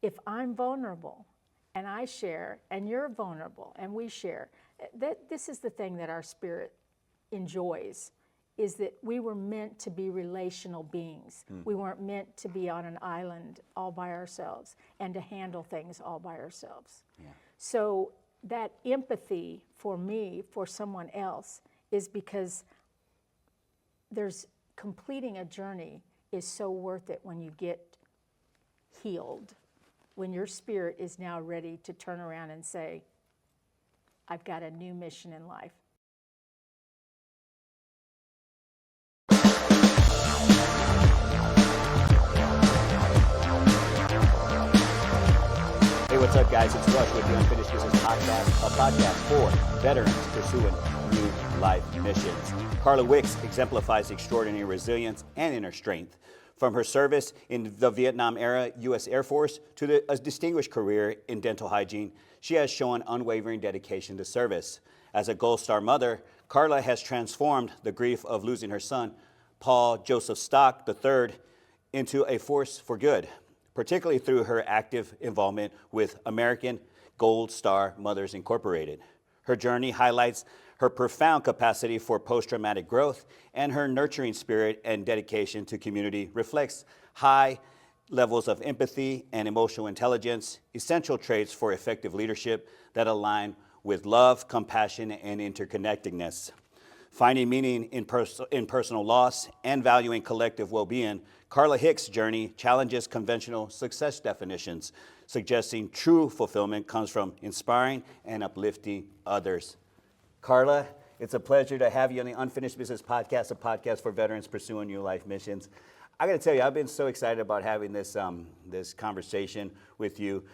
if I'm vulnerable and I share and you're vulnerable and we share, this is the thing that our spirit enjoys, is that we were meant to be relational beings. We weren't meant to be on an island all by ourselves and to handle things all by ourselves. Yeah. So that empathy for me, for someone else, is because there's completing a journey is so worth it when you get healed, when your spirit is now ready to turn around and say, I've got a new mission in life. Hey, what's up, guys? It's Rush with the Unfinished Business Podcast, a podcast for veterans pursuing new life missions. Carla Wicks exemplifies extraordinary resilience and inner strength. From her service in the Vietnam-era U.S. Air Force to a distinguished career in dental hygiene, she has shown unwavering dedication to service. As a Gold Star mother, Carla has transformed the grief of losing her son, Paul Joseph Stock III, into a force for good, particularly through her active involvement with American Gold Star Mothers Incorporated. Her journey highlights her profound capacity for post-traumatic growth, and her nurturing spirit and dedication to community reflects high levels of empathy and emotional intelligence, essential traits for effective leadership that align with love, compassion, and interconnectedness. Finding meaning in personal loss and valuing collective well-being, Carla Hicks' journey challenges conventional success definitions, suggesting true fulfillment comes from inspiring and uplifting others. Carla, it's a pleasure to have you on the Unfinished Business Podcast, a podcast for veterans pursuing new life missions. I got to tell you, I've been so excited about having this this conversation with you.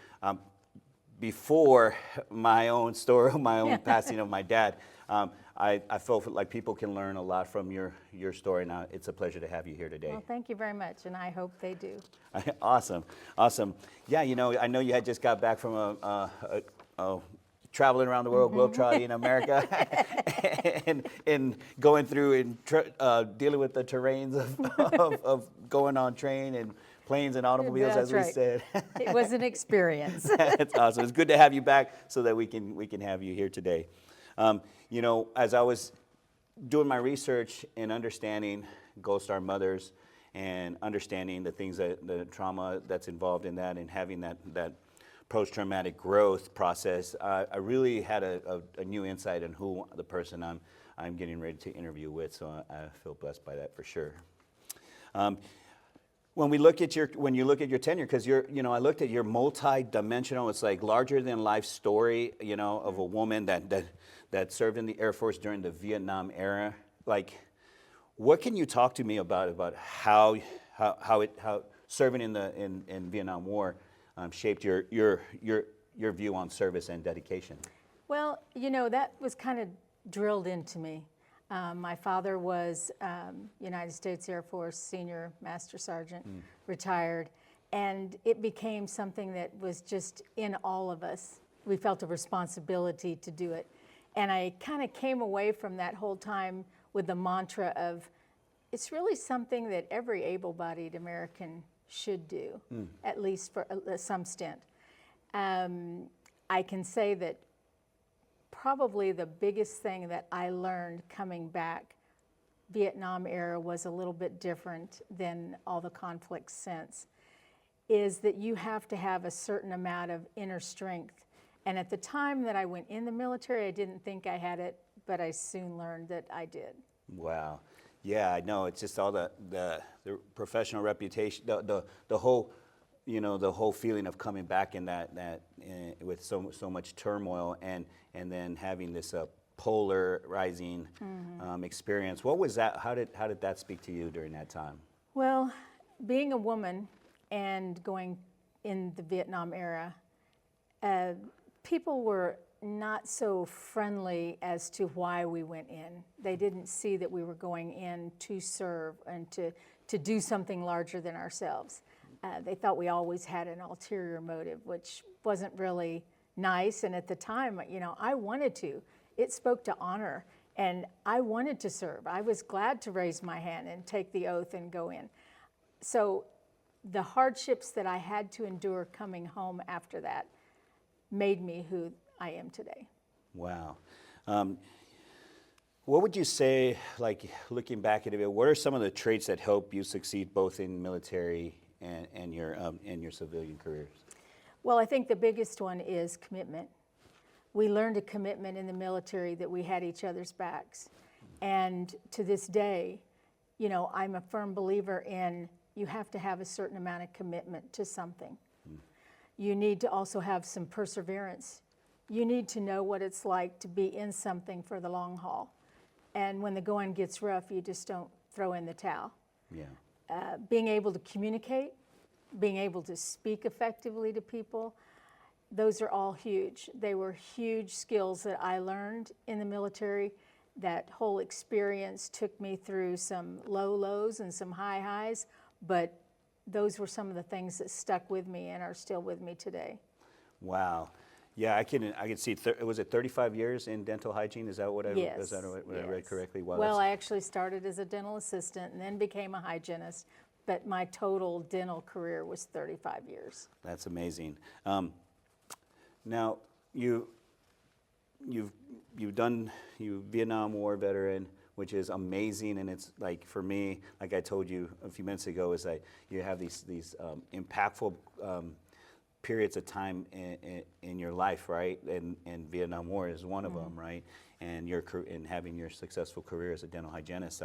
Before my own story, my own passing of my dad, I felt like people can learn a lot from your story. Now, it's a pleasure to have you here today. Well, thank you very much, and I hope they do. Awesome. Yeah, you know, I know you had just got back from traveling around the world, globetrotting in America, and going through and dealing with the terrains of going on train and planes and automobiles, That's as we right. said. It was an experience. That's awesome. It's good to have you back so that we can have you here today. You know, as I was doing my research and understanding Gold Star mothers and understanding the things the trauma that's involved in that and having that post-traumatic growth process, I really had a new insight on who the person I'm getting ready to interview with. So I feel blessed by that for sure. When you look at your tenure, because I looked at your multi-dimensional, it's like larger than life story, of a woman that served in the Air Force during the Vietnam era. Like, what can you talk to me about how serving in the Vietnam War shaped your view on service and dedication? Well, that was kind of drilled into me. My father was United States Air Force Senior Master Sergeant, retired, and it became something that was just in all of us. We felt a responsibility to do it. And I kind of came away from that whole time with the mantra of, it's really something that every able-bodied American should do, at least for some stint. I can say that probably the biggest thing that I learned coming back, Vietnam era was a little bit different than all the conflicts since, is that you have to have a certain amount of inner strength. And at the time that I went in the military, I didn't think I had it, but I soon learned that I did. Wow. Yeah, I know. It's just all the professional reputation, the whole feeling of coming back in that with so much turmoil and then having this polarizing experience. What was that? How did that speak to you during that time? Well, being a woman and going in the Vietnam era, people were not so friendly as to why we went in. They didn't see that we were going in to serve and to do something larger than ourselves. They thought we always had an ulterior motive, which wasn't really nice. And at the time, I wanted to. It spoke to honor, and I wanted to serve. I was glad to raise my hand and take the oath and go in. So the hardships that I had to endure coming home after that made me who I am today. Wow. What would you say, like looking back at it, what are some of the traits that help you succeed both in military and your civilian careers? Well, I think the biggest one is commitment. We learned a commitment in the military that we had each other's backs. And to this day, you know, I'm a firm believer in you have to have a certain amount of commitment to something. You need to also have some perseverance. You need to know what it's like to be in something for the long haul. And when the going gets rough, you just don't throw in the towel. Yeah. Being able to communicate, being able to speak effectively to people, those are all huge. They were huge skills that I learned in the military. That whole experience took me through some low lows and some high highs, but those were some of the things that stuck with me and are still with me today. Wow. Yeah, I can see. Was it 35 years in dental hygiene? Is that what I Yes. is that what I read correctly? Wow, Well, I actually started as a dental assistant and then became a hygienist, but my total dental career was 35 years. that's amazing. Now you've Vietnam War veteran, which is amazing, and it's like for me, like I told you a few minutes ago, is that you have these impactful periods of time in your life, right? And Vietnam War is one of them, right? And having your successful career as a dental hygienist.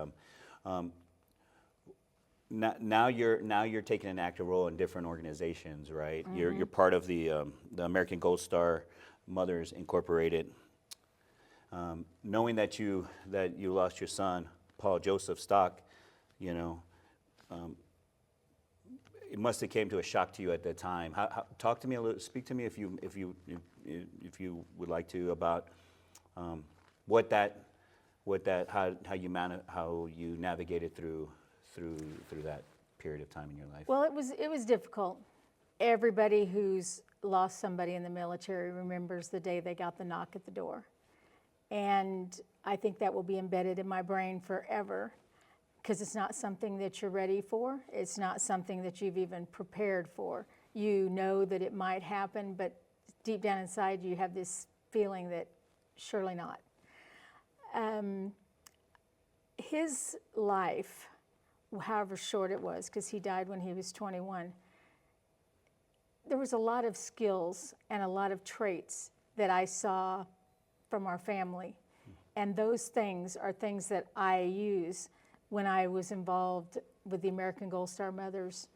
Now you're taking an active role in different organizations, right? You're part of the American Gold Star Mothers Incorporated. Knowing that you lost your son, Paul Joseph Stock, you know, it must have came to a shock to you at that time. Talk to me a little. Speak to me if you would like to about how you navigated through that period of time in your life. Well, it was difficult. Everybody who's lost somebody in the military remembers the day they got the knock at the door. And I think that will be embedded in my brain forever, because it's not something that you're ready for. It's not something that you've even prepared for. You know that it might happen, but deep down inside you have this feeling that surely not. His life, however short it was, because he died when he was 21, there was a lot of skills and a lot of traits that I saw from our family. And those things are things that I use when I was involved with the American Gold Star Mothers.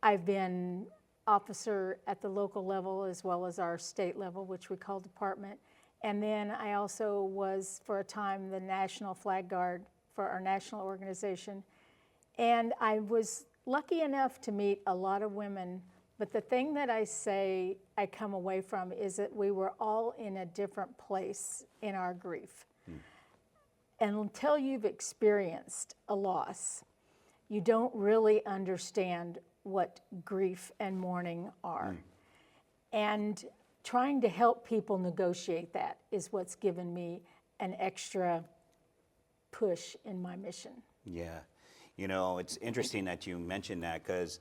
I've been officer at the local level as well as our state level, which we call department. And then I also was, for a time, the national flag guard for our national organization. And I was lucky enough to meet a lot of women, but the thing that I say I come away from is that we were all in a different place in our grief. And until you've experienced a loss, you don't really understand what grief and mourning are. And trying to help people negotiate that is what's given me an extra push in my mission. Yeah. You know, it's interesting that you mentioned that, because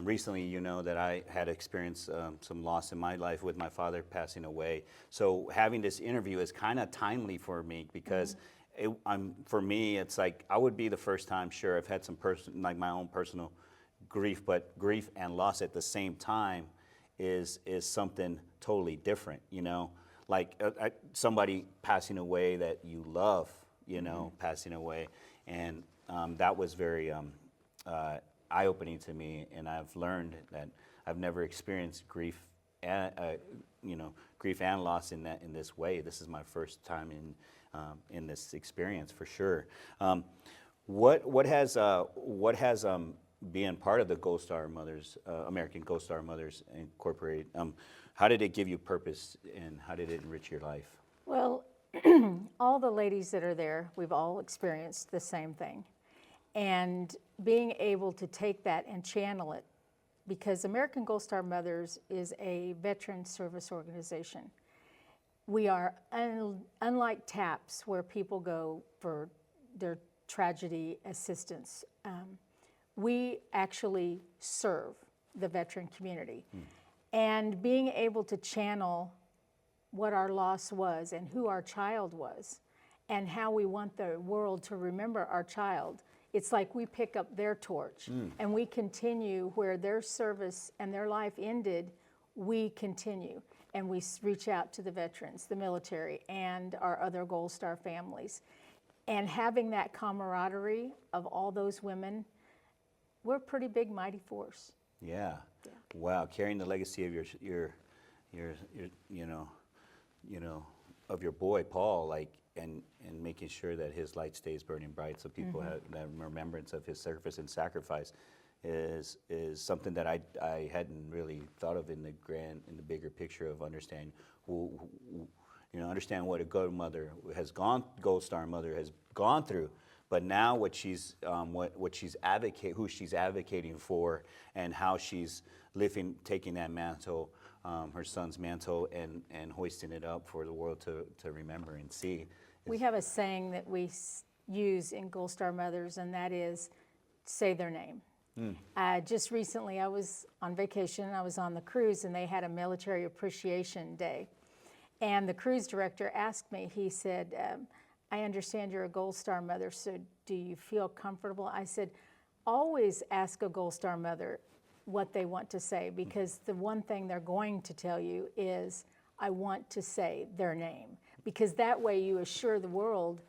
recently, you know, that I had experienced some loss in my life with my father passing away. So having this interview is kind of timely for me, because for me, it's like I would be the first time, sure, I've had some like my own personal grief, but grief and loss at the same time is something totally different, you know? Like somebody passing away that you love, you know, passing away. And that was very eye-opening to me, and I've learned that I've never experienced grief and loss in this way. This is my first time in this experience, for sure. What has being part of the Gold Star Mothers, American Gold Star Mothers Incorporated, how did it give you purpose, and how did it enrich your life? Well, all the ladies that are there, we've all experienced the same thing. And being able to take that and channel it, because American Gold Star Mothers is a veteran service organization. We are unlike TAPS, where people go for their tragedy assistance. we actually serve the veteran community. And being able to channel what our loss was and who our child was and how we want the world to remember our child, it's like we pick up their torch and we continue where their service and their life ended, we continue. And we reach out to the veterans, the military, and our other Gold Star families. And having that camaraderie of all those women, we're a pretty big, mighty force. Yeah. Wow. Carrying the legacy of your of your boy Paul, like, and making sure that his light stays burning bright, so people have that remembrance of his service and sacrifice, is something that I hadn't really thought of in the bigger picture of understanding understand what a Gold Star mother has gone through. But now what she's who she's advocating for, and how she's taking that mantle, her son's mantle, and hoisting it up for the world to remember and see. We have a saying that we use in Gold Star Mothers, and that is, say their name. Just recently, I was on vacation. I was on the cruise, and they had a military appreciation day. And the cruise director asked me, he said, I understand you're a Gold Star mother, so do you feel comfortable? I said, always ask a Gold Star mother what they want to say, because the one thing they're going to tell you is, I want to say their name, because that way you assure the world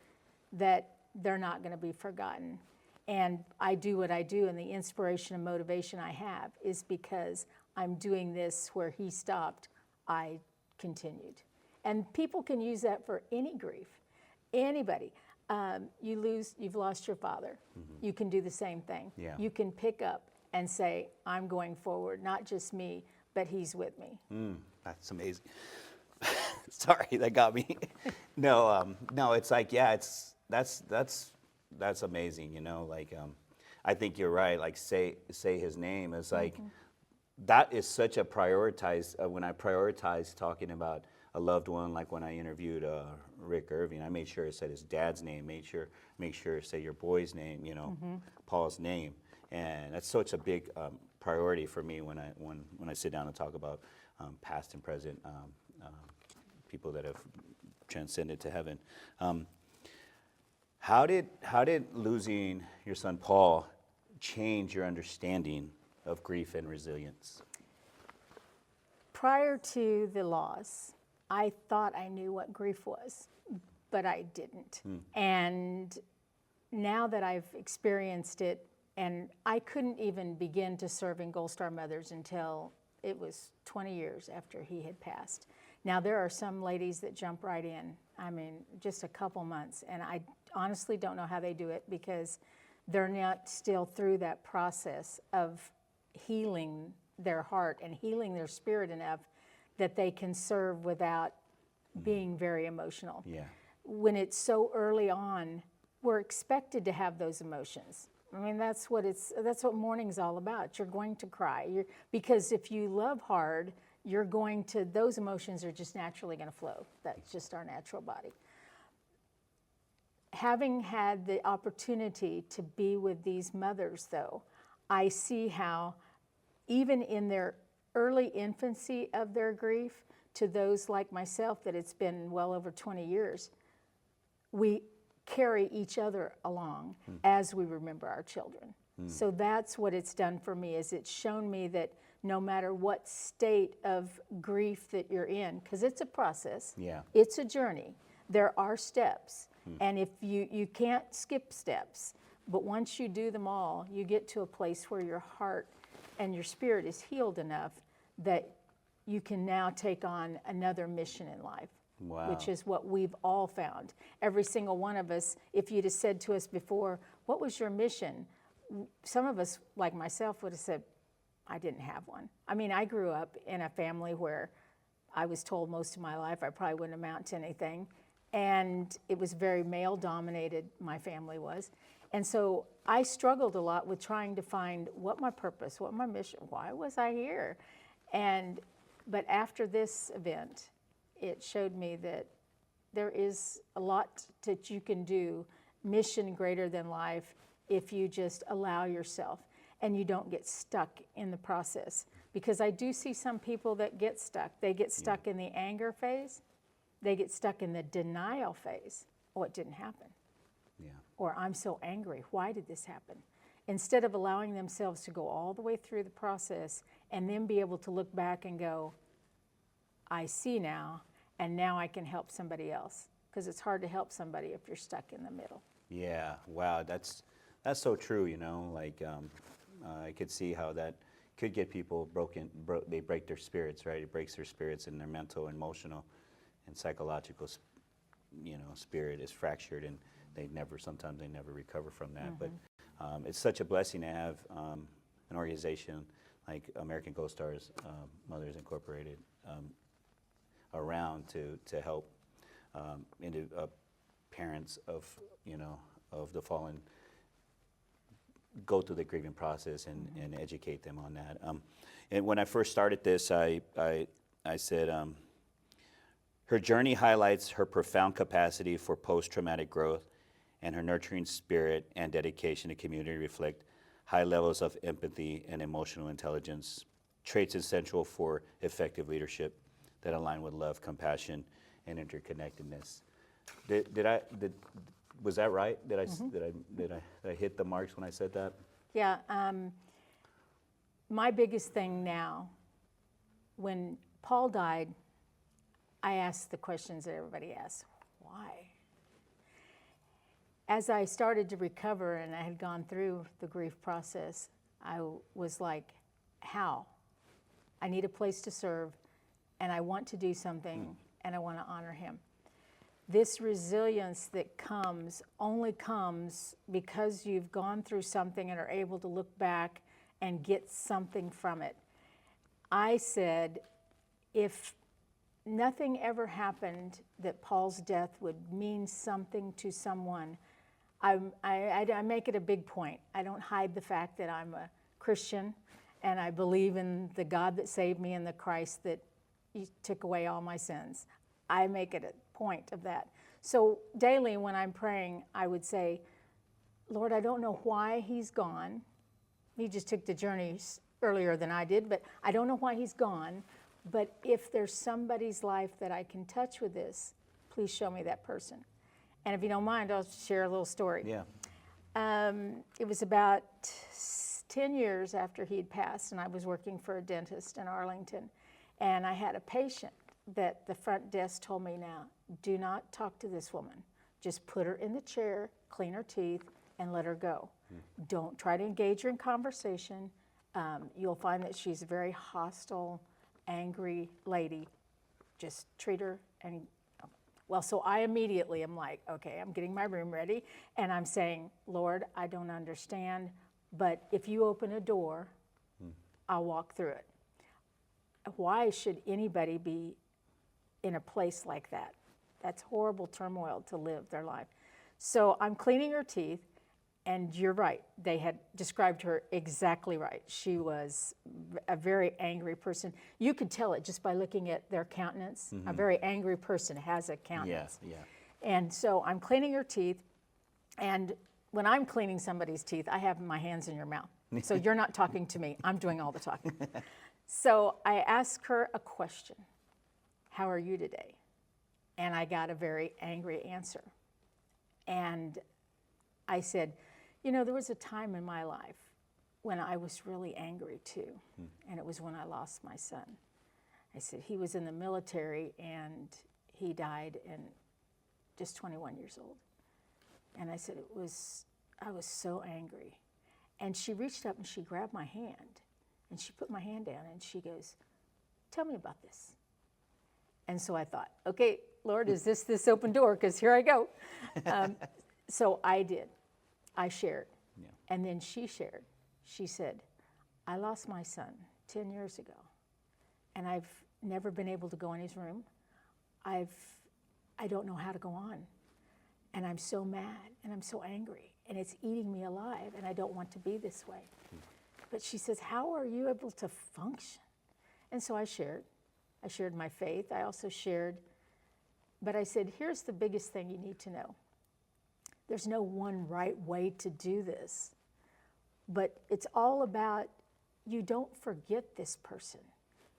that they're not going to be forgotten. And I do what I do, and the inspiration and motivation I have is because I'm doing this where he stopped, I continued. And people can use that for any grief. Anybody. You've lost your father. You can do the same thing. Yeah. You can pick up and say, I'm going forward, not just me, but he's with me. That's amazing. Sorry, that got me. No, it's like, yeah, that's amazing, like, I think you're right, like, say his name is like, that is such a prioritized, when I prioritize talking about a loved one, like when I interviewed Rick Irving, I made sure it said his dad's name, make sure it said your boy's name, Paul's name, and that's such a big priority for me when I sit down and talk about past and present people that have transcended to heaven. How did losing your son Paul change your understanding of grief and resilience? Prior to the loss, I thought I knew what grief was, but I didn't. And now that I've experienced it, and I couldn't even begin to serve in Gold Star Mothers until it was 20 years after he had passed. Now, there are some ladies that jump right in. I mean, just a couple months, and I honestly don't know how they do it, because they're not still through that process of healing their heart and healing their spirit enough that they can serve without being very emotional. Yeah. When it's so early on, we're expected to have those emotions. I mean, that's what mourning's all about. You're going to cry, because if you love hard, those emotions are just naturally going to flow. That's just our natural body. Having had the opportunity to be with these mothers, though, I see how even in their early infancy of their grief, to those like myself that it's been well over 20 years, we carry each other along as we remember our children. So that's what it's done for me, is it's shown me that no matter what state of grief that you're in, because it's a process, it's a journey, there are steps, and if you can't skip steps, but once you do them all, you get to a place where your heart and your spirit is healed enough that you can now take on another mission in life. Wow. Which is what we've all found. Every single one of us, if you'd have said to us before, what was your mission? Some of us, like myself, would have said, I didn't have one. I mean, I grew up in a family where I was told most of my life I probably wouldn't amount to anything. And it was very male-dominated, my family was. And so I struggled a lot with trying to find what my purpose, what my mission, why was I here? But after this event, it showed me that there is a lot that you can do, mission greater than life, if you just allow yourself. and you don't get stuck in the process. Because I do see some people that get stuck. They get stuck in the anger phase. They get stuck in the denial phase. Oh, it didn't happen. Yeah. Or I'm so angry. Why did this happen? Instead of allowing themselves to go all the way through the process and then be able to look back and go, I see now, and now I can help somebody else. Because it's hard to help somebody if you're stuck in the middle. Yeah, wow, that's so true, you know, like I could see how that could get people they break their spirits, right? It breaks their spirits, and their mental, emotional, and psychological, spirit is fractured, and sometimes they never recover from that. But it's such a blessing to have an organization like American Gold Stars Mothers Incorporated around to help parents of the fallen go through the grieving process and educate them on that. And when I first started this, I said, her journey highlights her profound capacity for post-traumatic growth, and her nurturing spirit and dedication to community reflect high levels of empathy and emotional intelligence, traits essential for effective leadership that align with love, compassion, and interconnectedness. Was that right? Did I hit the marks when I said that? Yeah. My biggest thing now, when Paul died, I asked the questions that everybody asks. Why? As I started to recover and I had gone through the grief process, I was like, how? I need a place to serve, and I want to do something, and I want to honor him. This resilience that only comes because you've gone through something and are able to look back and get something from it. I said, if nothing ever happened that Paul's death would mean something to someone, I make it a big point. I don't hide the fact that I'm a Christian and I believe in the God that saved me and the Christ that took away all my sins. I make it a point of that. So daily when I'm praying, I would say, Lord, I don't know why he's gone. He just took the journey earlier than I did, but I don't know why he's gone. But if there's somebody's life that I can touch with this, please show me that person. And if you don't mind, I'll share a little story. Yeah. It was about 10 years after he'd passed, and I was working for a dentist in Arlington. And I had a patient that the front desk told me, now, do not talk to this woman. Just put her in the chair, clean her teeth, and let her go. Don't try to engage her in conversation. You'll find that she's a very hostile, angry lady. Just treat her and well, so I immediately am like, okay, I'm getting my room ready, and I'm saying, Lord, I don't understand, but if you open a door, I'll walk through it. Why should anybody be in a place like that? That's horrible turmoil to live their life. So I'm cleaning her teeth, and you're right. They had described her exactly right. She was a very angry person. You could tell it just by looking at their countenance. A very angry person has a countenance. Yeah. And so I'm cleaning her teeth, and when I'm cleaning somebody's teeth, I have my hands in your mouth. So you're not talking to me. I'm doing all the talking. So I asked her a question. How are you today? And I got a very angry answer. And I said, you know, there was a time in my life when I was really angry too, and it was when I lost my son. I said, he was in the military and he died in just 21 years old. And I said, I was so angry. And she reached up and she grabbed my hand, and she put my hand down and she goes, tell me about this. And so I thought, okay, Lord, is this open door? Because here I go. So I did. I shared. Yeah. And then she shared. She said, I lost my son 10 years ago, and I've never been able to go in his room. I don't know how to go on. And I'm so mad, and I'm so angry, and it's eating me alive, and I don't want to be this way. But she says, how are you able to function? And so I shared. I shared my faith. I also shared, but I said, here's the biggest thing you need to know. There's no one right way to do this. But it's all about, you don't forget this person.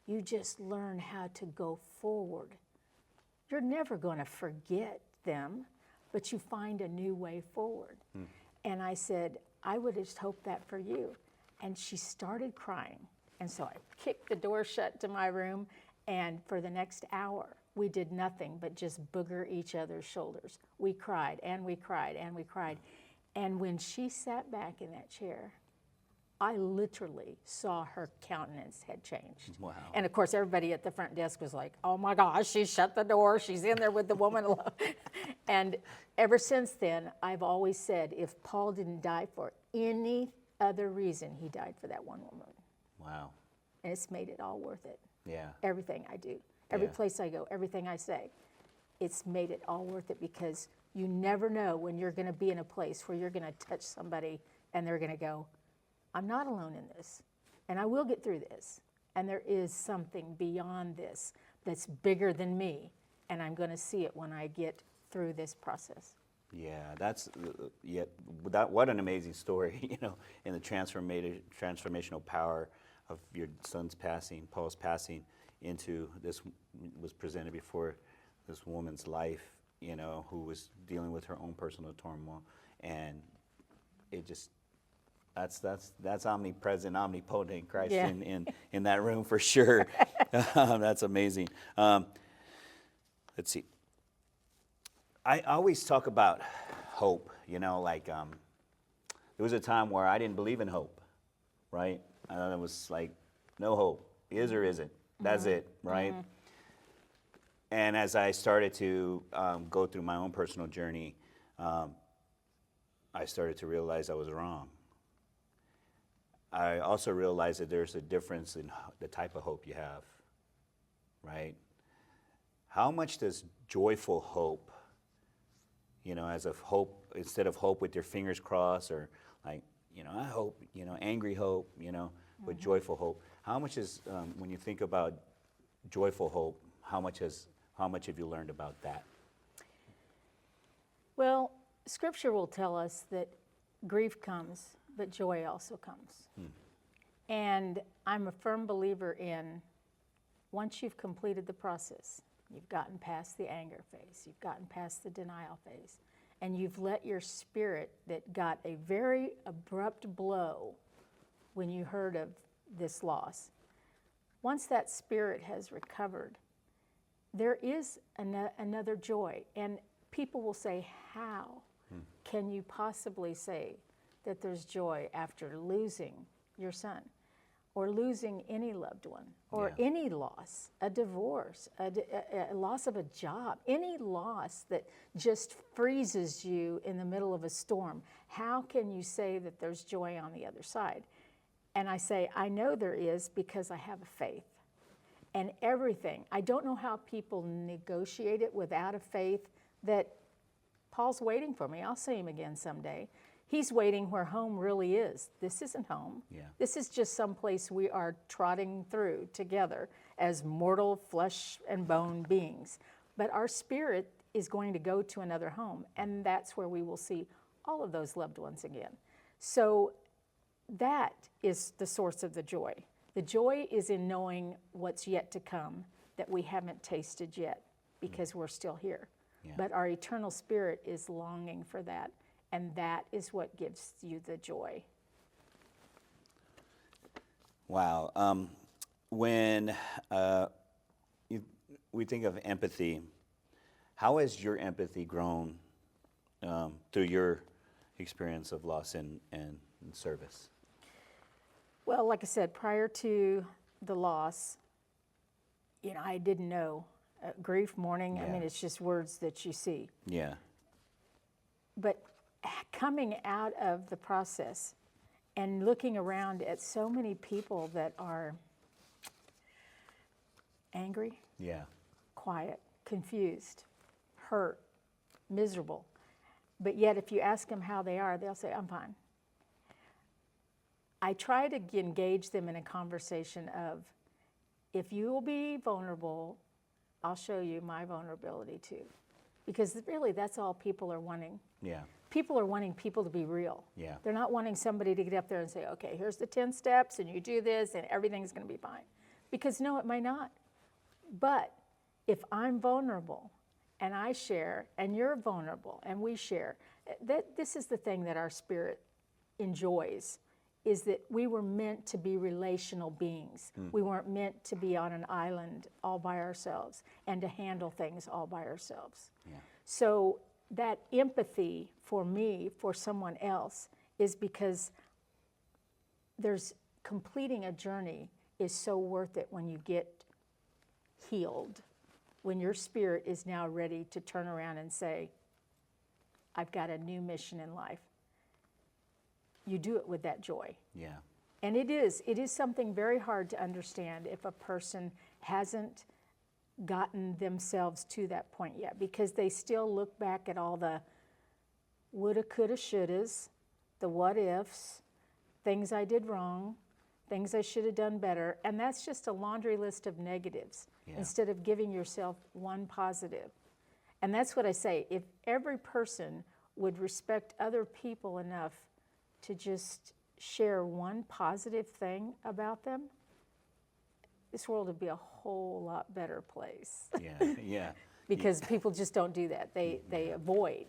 You just learn how to go forward. You're never going to forget them, but you find a new way forward. And I said, I would just hope that for you. And she started crying. And so I kicked the door shut to my room, and for the next hour, we did nothing but just booger each other's shoulders. We cried, and we cried, and we cried. And when she sat back in that chair, I literally saw her countenance had changed. Wow. And of course, everybody at the front desk was like, oh my gosh, she shut the door. She's in there with the woman alone. And ever since then, I've always said, if Paul didn't die for any other reason, he died for that one woman. Wow. And it's made it all worth it. Yeah. Everything I do, every Yeah. place I go, everything I say, it's made it all worth it, because you never know when you're going to be in a place where you're going to touch somebody and they're going to go, I'm not alone in this, and I will get through this. And there is something beyond this that's bigger than me, and I'm going to see it when I get through this process. Yeah, that's what an amazing story, you know, in the transformational power of your son's passing, Paul's passing into this, was presented before this woman's life, you know, who was dealing with her own personal turmoil, and it just, that's omnipresent, omnipotent Christ Yeah. in that room for sure. That's amazing. Let's see. I always talk about hope, you know, like there was a time where I didn't believe in hope, right? It was like, no hope, is or isn't, that's it, right? And as I started to go through my own personal journey, I started to realize I was wrong. I also realized that there's a difference in the type of hope you have, right? How much does joyful hope, you know, as of hope, instead of hope with your fingers crossed, or like, you know, I hope, you know, angry hope, you know, but joyful hope. How much is, when you think about joyful hope, how much have you learned about that? Well, Scripture will tell us that grief comes, but joy also comes. And I'm a firm believer in, once you've completed the process, you've gotten past the anger phase, you've gotten past the denial phase, and you've let your spirit, that got a very abrupt blow when you heard of this loss, once that spirit has recovered, there is another joy. And people will say, how can you possibly say that there's joy after losing your son, or losing any loved one, or any loss, a divorce, a loss of a job, any loss that just freezes you in the middle of a storm? How can you say that there's joy on the other side? And I say, I know there is, because I have a faith. And everything, I don't know how people negotiate it without a faith that Paul's waiting for me. I'll see him again someday. He's waiting where home really is. This isn't home. Yeah. This is just some place we are trotting through together as mortal flesh and bone beings. But our spirit is going to go to another home, and that's where we will see all of those loved ones again. So that is the source of the joy. The joy is in knowing what's yet to come that we haven't tasted yet, because we're still here. Yeah. But our eternal spirit is longing for that, and that is what gives you the joy. Wow. When we think of empathy, how has your empathy grown through your experience of loss and service? Well, like I said, prior to the loss, you know, I didn't know. Grief, mourning, I Yeah. mean, it's just words that you see. Yeah. But coming out of the process and looking around at so many people that are angry, Yeah. quiet, confused, hurt, miserable, but yet if you ask them how they are, they'll say, I'm fine. I try to engage them in a conversation of, if you will be vulnerable, I'll show you my vulnerability too. Because really, that's all people are wanting. Yeah. people are wanting people to be real. Yeah. They're not wanting somebody to get up there and say, okay, here's the 10 steps and you do this and everything's going to be fine. Because no, it might not. But if I'm vulnerable and I share and you're vulnerable and we share, this is the thing that our spirit enjoys, is that we were meant to be relational beings. We weren't meant to be on an island all by ourselves and to handle things all by ourselves. Yeah. So that empathy for me, for someone else, is because there's completing a journey is so worth it when you get healed, when your spirit is now ready to turn around and say, I've got a new mission in life. You do it with that joy. Yeah. And it is something very hard to understand if a person hasn't gotten themselves to that point yet, because they still look back at all the woulda, coulda, shouldas, the what ifs, things I did wrong, things I should have done better, and that's just a laundry list of negatives instead of giving yourself one positive. And that's what I say, if every person would respect other people enough to just share one positive thing about them, this world would be a whole lot better place. Yeah. Yeah. Because people just don't do that. They avoid.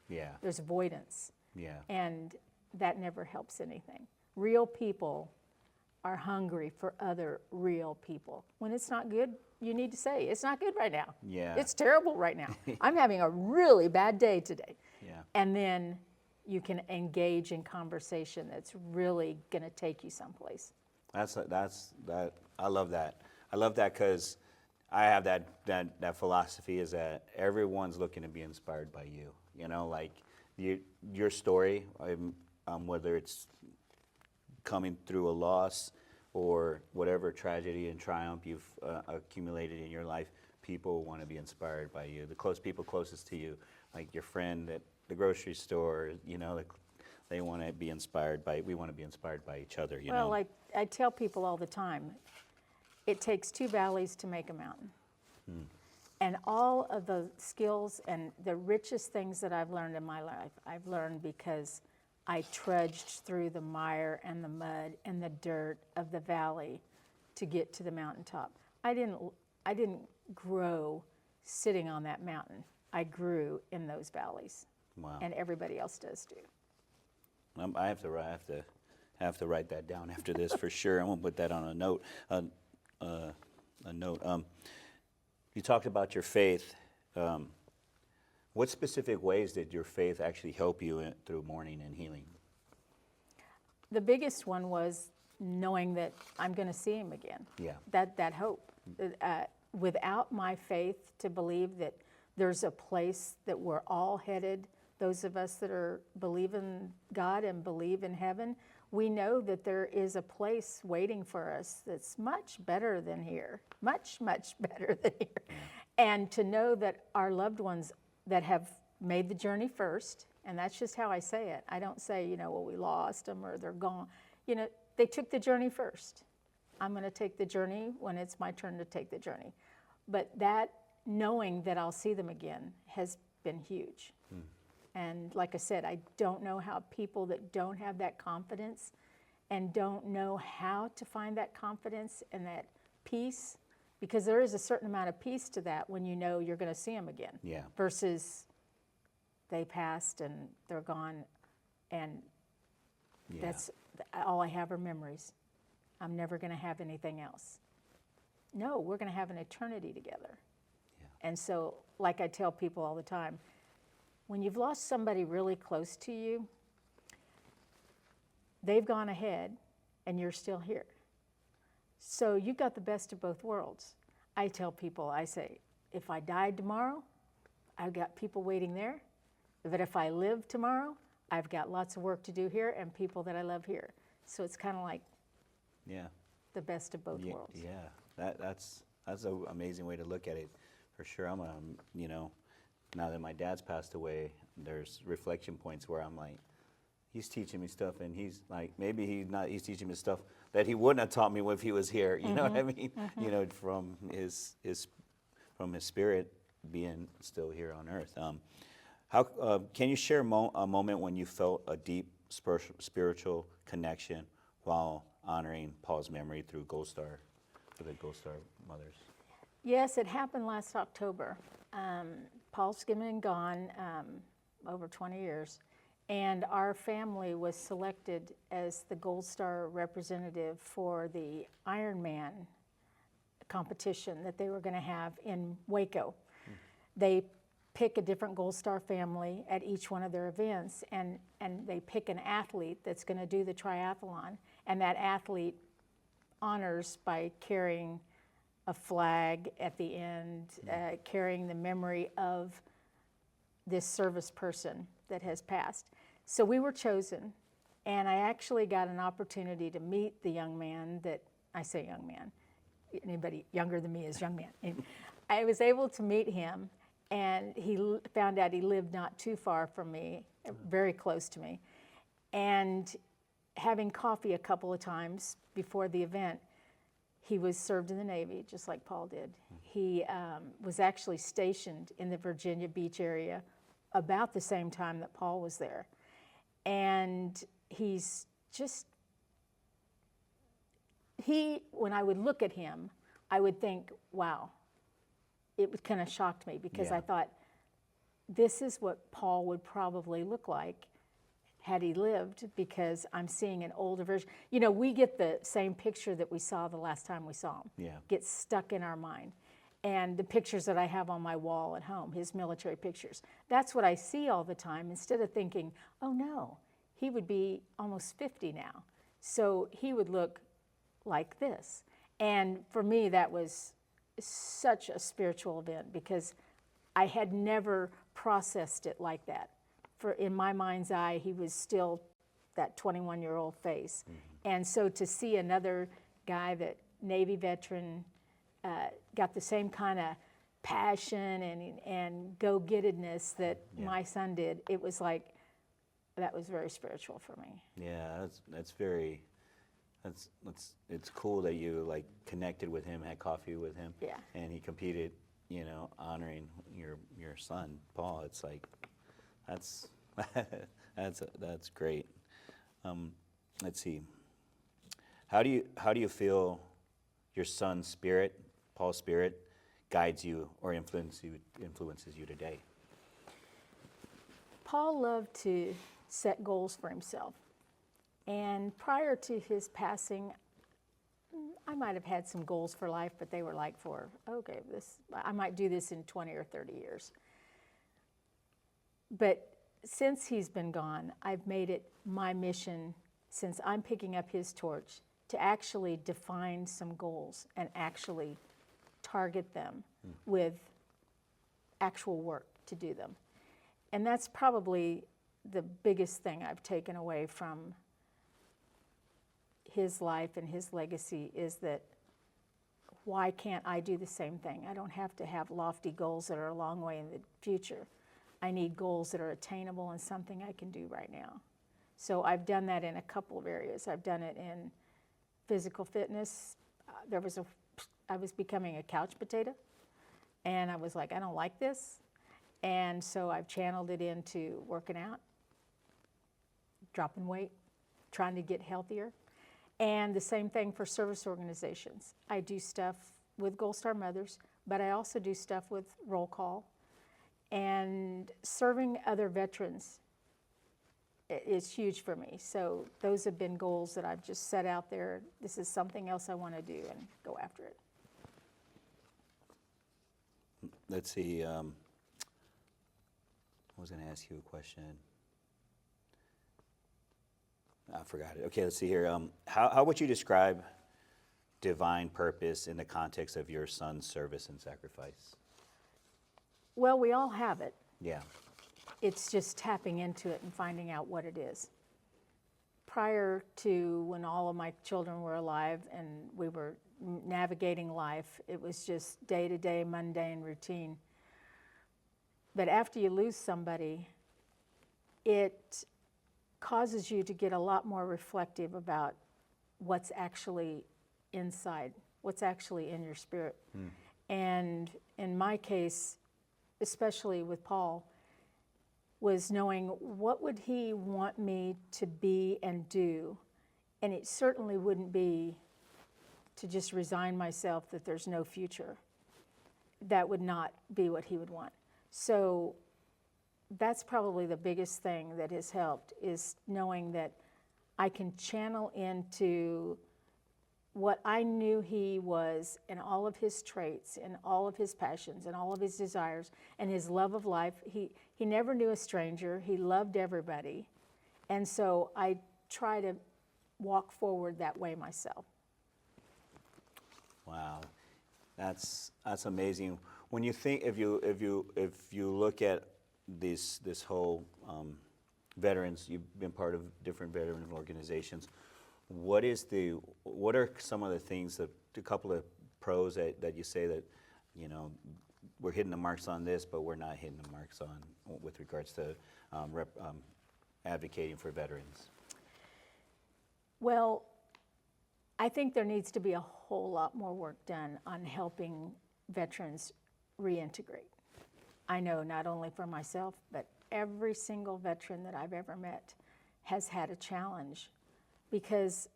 Yeah. There's avoidance. Yeah. And that never helps anything. Real people are hungry for other real people. When it's not good, you need to say, it's not good right now. Yeah. It's terrible right now. I'm having a really bad day today. Yeah. And then you can engage in conversation that's really going to take you someplace. That. I love that. I love that because I have that philosophy is that everyone's looking to be inspired by you. You know, like your story, whether it's coming through a loss or whatever tragedy and triumph you've accumulated in your life, people want to be inspired by you. The people closest to you, like your friend at the grocery store, you know, they want to be inspired by. We want to be inspired by each other. You know. Well, I tell people all the time, it takes 2 valleys to make a mountain. And all of the skills and the richest things that I've learned in my life, I've learned because I trudged through the mire and the mud and the dirt of the valley to get to the mountaintop. I didn't grow sitting on that mountain. I grew in those valleys. Wow. And everybody else does too. I have to write that down after this for sure. I'm gonna put that on a note. A note. You talked about your faith. What specific ways did your faith actually help you through mourning and healing? The biggest one was knowing that I'm going to see him again. Yeah. That hope. Without my faith to believe that there's a place that we're all headed, those of us that believe in God and believe in heaven, we know that there is a place waiting for us that's much better than here, much, much better than here. And to know that our loved ones that have made the journey first, and that's just how I say it. I don't say, well, we lost them or they're gone. They took the journey first. I'm going to take the journey when it's my turn to take the journey. But that knowing that I'll see them again has been huge. And like I said, I don't know how people that don't have that confidence and don't know how to find that confidence and that peace, because there is a certain amount of peace to that when you know you're going to see them again. Yeah. Versus they passed and they're gone, and that's all I have are memories. I'm never going to have anything else. No, we're going to have an eternity together. Yeah. And so, like I tell people all the time, when you've lost somebody really close to you, they've gone ahead and you're still here. So you've got the best of both worlds. I tell people, I say, if I died tomorrow, I've got people waiting there. But if I live tomorrow, I've got lots of work to do here and people that I love here. So it's kind of like the best of both worlds. Yeah, that's an amazing way to look at it, for sure. I'm now that my dad's passed away, there's reflection points where I'm like, he's teaching me stuff, and he's like, maybe he's teaching me stuff that he wouldn't have taught me if he was here. You know what I mean? From his spirit being still here on earth. How can you share a moment when you felt a deep spiritual connection while honoring Paul's memory through Gold Star, for the Gold Star mothers? Yes, it happened last October. Paul's been gone over 20 years, and our family was selected as the Gold Star representative for the Ironman competition that they were going to have in Waco. They pick a different Gold Star family at each one of their events, and they pick an athlete that's going to do the triathlon, and that athlete honors by carrying a flag at the end, carrying the memory of this service person that has passed. So we were chosen, and I actually got an opportunity to meet the young man that, I say young man, anybody younger than me is young man. And I was able to meet him, and he found out he lived not too far from me, very close to me. And having coffee a couple of times before the event, he was served in the Navy, just like Paul did. He was actually stationed in the Virginia Beach area about the same time that Paul was there. And he's just, when I would look at him, I would think, wow. It kind of shocked me because I thought, this is what Paul would probably look like had he lived, because I'm seeing an older version. You know, we get the same picture that we saw the last time we saw him. Yeah. Gets stuck in our mind. And the pictures that I have on my wall at home, his military pictures, that's what I see all the time, instead of thinking, oh no, he would be almost 50 now. So he would look like this. And for me, that was such a spiritual event, because I had never processed it like that. For in my mind's eye, he was still that 21-year-old face. And so to see another guy, that Navy veteran, got the same kind of passion and go-gettedness that my son did, it was like, that was very spiritual for me. Yeah, that's very, it's cool that you like connected with him, had coffee with him, and he competed, you know, honoring your son, Paul. It's like, that's that's great. Let's see. How do you feel your son's spirit, Paul's spirit, guides you or influences you today? Paul loved to set goals for himself. And prior to his passing, I might have had some goals for life, but they were like I might do this in 20 or 30 years. But since he's been gone, I've made it my mission, since I'm picking up his torch, to actually define some goals and actually target them with actual work to do them. And that's probably the biggest thing I've taken away from his life and his legacy, is that why can't I do the same thing? I don't have to have lofty goals that are a long way in the future. I need goals that are attainable and something I can do right now. So I've done that in a couple of areas. I've done it in physical fitness. I was becoming a couch potato, and I was like, I don't like this. And so I've channeled it into working out, dropping weight, trying to get healthier. And the same thing for service organizations. I do stuff with Gold Star Mothers, but I also do stuff with Roll Call. And serving other veterans is huge for me. So those have been goals that I've just set out there. This is something else I want to do, and go after it. Let's see. I was going to ask you a question. I forgot it. Okay, let's see here. How would you describe divine purpose in the context of your son's service and sacrifice? Well, we all have it. Yeah. It's just tapping into it and finding out what it is. Prior to when all of my children were alive and we were navigating life, it was just day-to-day, mundane routine. But after you lose somebody, it causes you to get a lot more reflective about what's actually inside, what's actually in your spirit. And in my case, especially with Paul, was knowing what would he want me to be and do, and it certainly wouldn't be to just resign myself that there's no future. That would not be what he would want. So that's probably the biggest thing that has helped, is knowing that I can channel into what I knew he was, and all of his traits and all of his passions and all of his desires and his love of life. He never knew a stranger. He loved everybody. And so I try to walk forward that way myself. Wow, that's amazing. When you think, if you look at this whole veterans, you've been part of different veteran organizations. What are some of the things, a couple of pros that you say that, you know, we're hitting the marks on this, but we're not hitting the marks on with regards to advocating for veterans? Well, I think there needs to be a whole lot more work done on helping veterans reintegrate. I know not only for myself, but every single veteran that I've ever met has had a challenge, because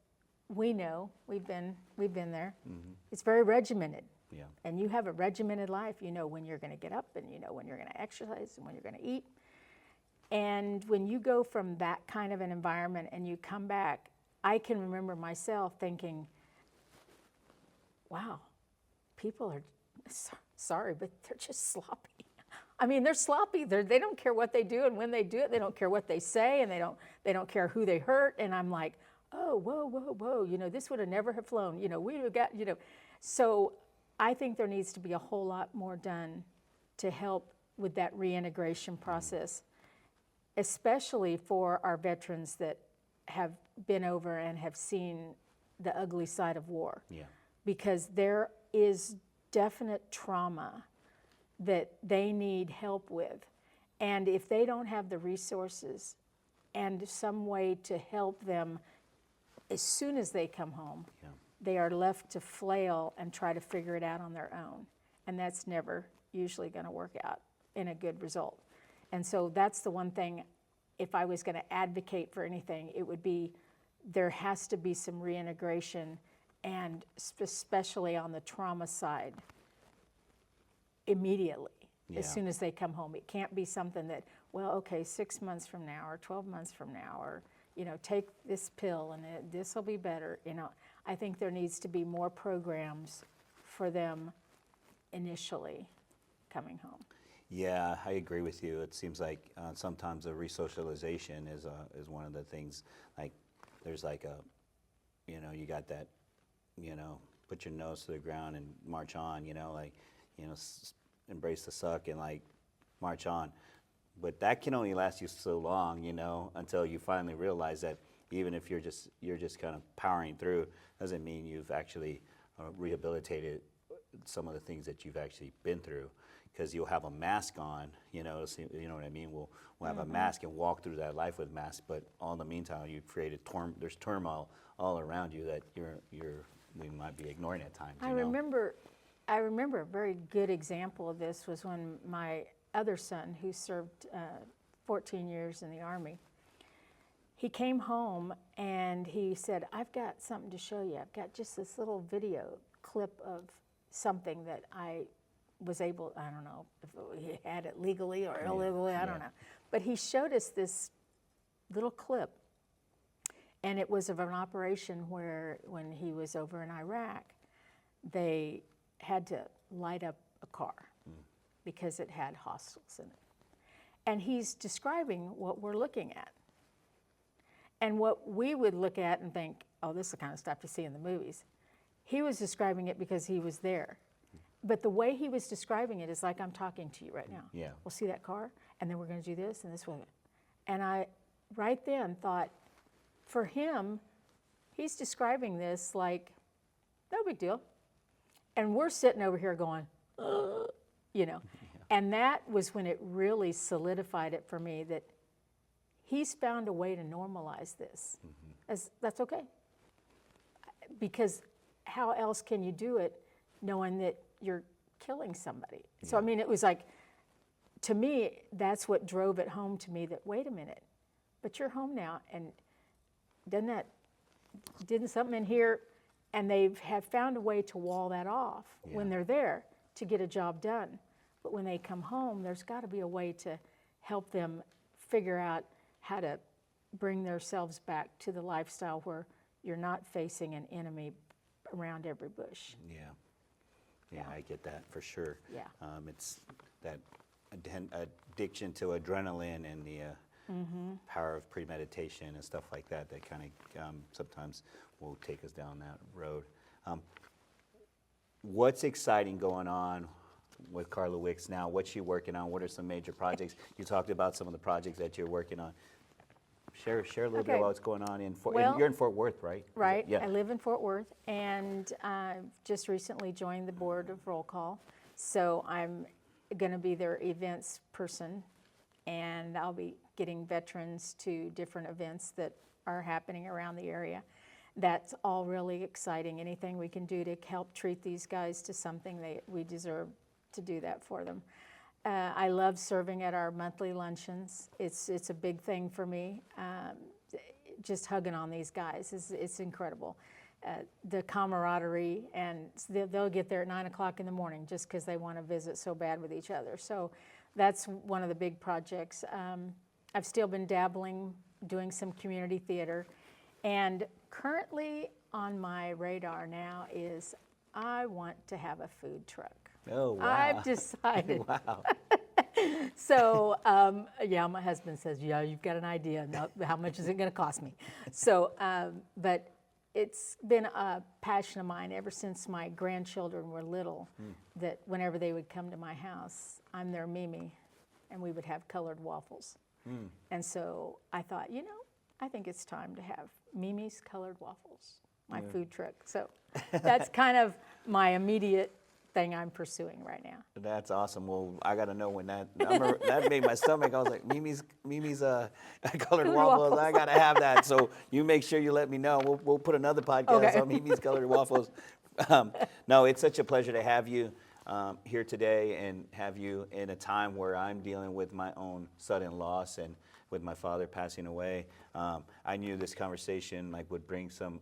we know, we've been there. Mm-hmm. It's very regimented. Yeah. And you have a regimented life. You know when you're going to get up, and you know when you're going to exercise, and when you're going to eat. And when you go from that kind of an environment and you come back, I can remember myself thinking, wow, people are, sorry, but they're just sloppy. I mean, they're sloppy. They don't care what they do and when they do it. They don't care what they say, and they don't care who they hurt. And I'm like, oh, whoa, you know, this would have never have flown. You know, we would have got, you know. So I think there needs to be a whole lot more done to help with that reintegration process, especially for our veterans that have been over and have seen the ugly side of war. Yeah. Because there is definite trauma that they need help with. And if they don't have the resources and some way to help them as soon as they come home, yeah, they are left to flail and try to figure it out on their own. And that's never usually going to work out in a good result. And so that's the one thing, if I was going to advocate for anything, it would be there has to be some reintegration, and especially on the trauma side, immediately, yeah, as soon as they come home. It can't be something that, well, okay, 6 months from now or 12 months from now, or, you know, take this pill and this will be better. You know, I think there needs to be more programs for them initially coming home. Yeah, I agree with you. It seems like sometimes the resocialization is one of the things. Like, there's like a, you know, you got that, you know, put your nose to the ground and march on, you know, like, you know, embrace the suck and like march on. But that can only last you so long, you know, until you finally realize that even if you're just kind of powering through, doesn't mean you've actually rehabilitated some of the things that you've actually been through. Because you'll have a mask on, you know what I mean? We'll have a mask and walk through that life with masks, but all in the meantime, you've created there's turmoil all around you that we might be ignoring at times. I remember a very good example of this was when my other son, who served 14 years in the Army, he came home and he said, I've got something to show you. I've got just this little video clip of something that I was able, I don't know if he had it legally or illegally, I don't know. But he showed us this little clip, and it was of an operation where when he was over in Iraq, they had to light up a car because it had hostiles in it. And he's describing what we're looking at. And what we would look at and think, oh, this is the kind of stuff you see in the movies. He was describing it because he was there. But the way he was describing it is like I'm talking to you right now. Yeah. We'll see that car, and then we're going to do this, and this way. And I, right then, thought, for him, he's describing this like, no big deal. And we're sitting over here going, you know. Yeah. And that was when it really solidified it for me that he's found a way to normalize this. As that's okay. Because how else can you do it knowing that you're killing somebody? So, I mean, it was like, to me, that's what drove it home to me that, wait a minute, but you're home now, and didn't something in here, and they have found a way to wall that off when they're there to get a job done. But when they come home, there's got to be a way to help them figure out how to bring themselves back to the lifestyle where you're not facing an enemy around every bush. Yeah, I get that for sure. Yeah. It's that addiction to adrenaline and the power of premeditation and stuff like that that kind of sometimes will take us down that road. What's exciting going on with Carla Wicks now? What's she working on? What are some major projects? You talked about some of the projects that you're working on. Share a little bit about what's going on you're in Fort Worth, right? Right. Yeah. I live in Fort Worth, and I've just recently joined the board of Roll Call. So I'm going to be their events person, and I'll be getting veterans to different events that are happening around the area. That's all really exciting. Anything we can do to help treat these guys to something we deserve to do that for them. I love serving at our monthly luncheons. It's a big thing for me. Just hugging on these guys it's incredible. The camaraderie, and they'll get there at 9 o'clock in the morning just because they want to visit so bad with each other. So that's one of the big projects. I've still been dabbling, doing some community theater, and currently on my radar now is I want to have a food truck. Oh, wow. I've decided. Wow. So, my husband says, yeah, you've got an idea. Now, how much is it going to cost me? So, but it's been a passion of mine ever since my grandchildren were little, that whenever they would come to my house, I'm their Mimi, and we would have colored waffles. And so I thought, I think it's time to have Mimi's Colored Waffles, my food truck. So that's kind of my immediate thing I'm pursuing right now. That's awesome. Well, I got to know when that made my stomach. I was like, Mimi's colored waffles. I got to have that. So you make sure you let me know. We'll put another podcast on Mimi's colored waffles. No, it's such a pleasure to have you here today and have you in a time where I'm dealing with my own sudden loss and with my father passing away. I knew this conversation would bring some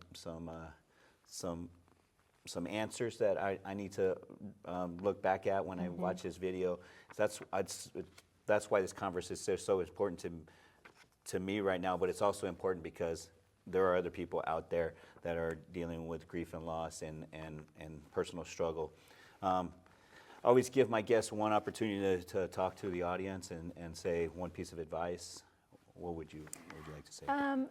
answers that I need to look back at when I watch this video. So that's why this conversation is so important to me right now, but it's also important because there are other people out there that are dealing with grief and loss and personal struggle. I always give my guests one opportunity to talk to the audience and say one piece of advice. What would you like to say?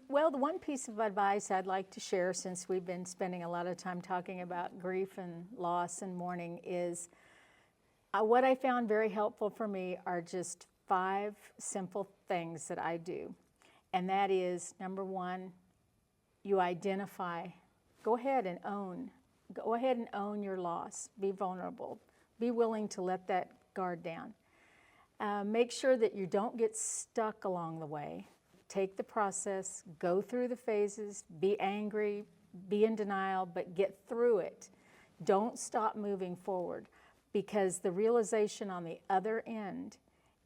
Well, the one piece of advice I'd like to share, since we've been spending a lot of time talking about grief and loss and mourning, is what I found very helpful for me are just 5 simple things that I do. And that is, number 1, you identify. Go ahead and own your loss. Be vulnerable. Be willing to let that guard down. Make sure that you don't get stuck along the way. Take the process, go through the phases, be angry, be in denial, but get through it. Don't stop moving forward, because the realization on the other end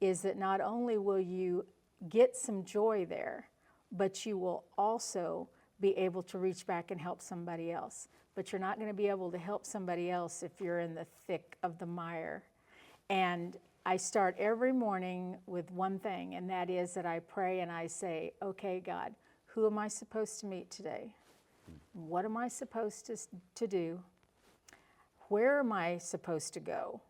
is that not only will you get some joy there, but you will also be able to reach back and help somebody else. But you're not going to be able to help somebody else if you're in the thick of the mire. And I start every morning with one thing, and that is that I pray and I say, okay, God, who am I supposed to meet today? What am I supposed to do? Where am I supposed to go?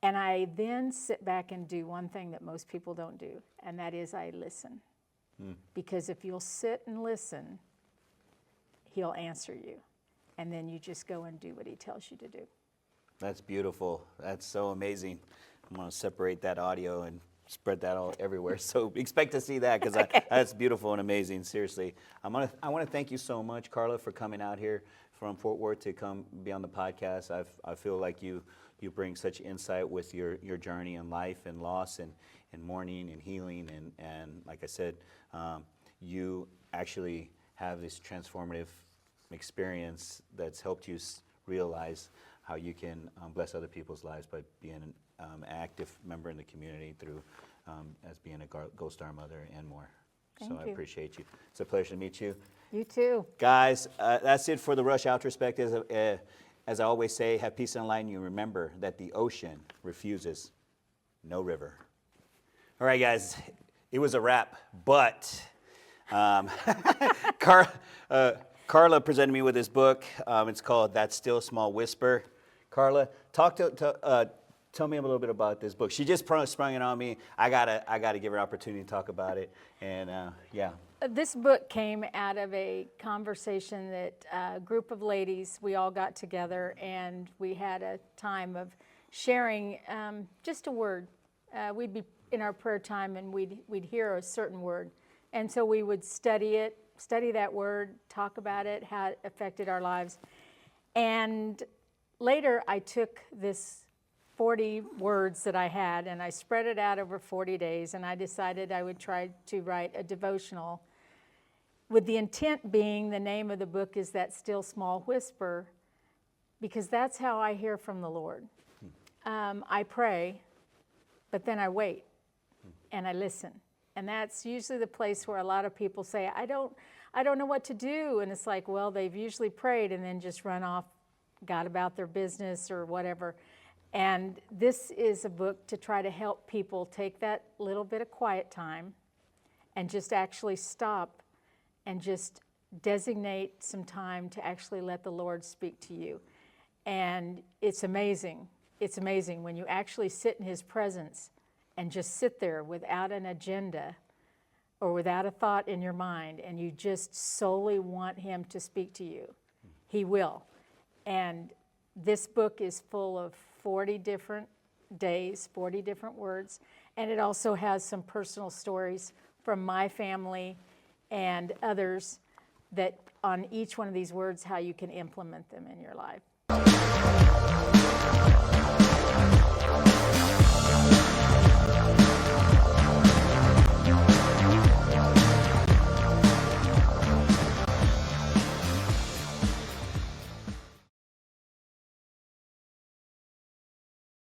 And I then sit back and do one thing that most people don't do, and that is I listen. Because if you'll sit and listen, He'll answer you. And then you just go and do what He tells you to do. That's beautiful. That's so amazing. I'm going to separate that audio and spread that all everywhere. So expect to see that, because that's beautiful and amazing. Seriously, I want to thank you so much, Carla, for coming out here from Fort Worth to come be on the podcast. I feel like you bring such insight with your journey in life and loss and mourning and healing, and like I said, you actually have this transformative experience that's helped you realize how you can bless other people's lives by being an active member in the community through as being a Gold Star mother and more. So I appreciate you. It's a pleasure to meet you. You too. Guys, that's it for the Rush Outrospect. As I always say, have peace and light, and you remember that the ocean refuses no river. All right, guys, it was a wrap, but Carla presented me with this book. It's called That Still Small Whisper. Carla, tell me a little bit about this book. She just sprung it on me. I gotta give her an opportunity to talk about it. And yeah. This book came out of a conversation that a group of ladies, we all got together and we had a time of sharing just a word. We'd be in our prayer time and we'd hear a certain word. And so we would study that word, talk about it, how it affected our lives. And later I took this 40 words that I had and I spread it out over 40 days, and I decided I would try to write a devotional, with the intent being the name of the book is That Still Small Whisper, because that's how I hear from the Lord. I pray, but then I wait and I listen. And that's usually the place where a lot of people say, I don't know what to do. And it's like, well, they've usually prayed and then just run off, got about their business or whatever. And this is a book to try to help people take that little bit of quiet time and just actually stop and just designate some time to actually let the Lord speak to you. And it's amazing. It's amazing when you actually sit in His presence and just sit there without an agenda or without a thought in your mind, and you just solely want Him to speak to you. He will. And this book is full of 40 different days, 40 different words, and it also has some personal stories from my family and others that on each one of these words, how you can implement them in your life.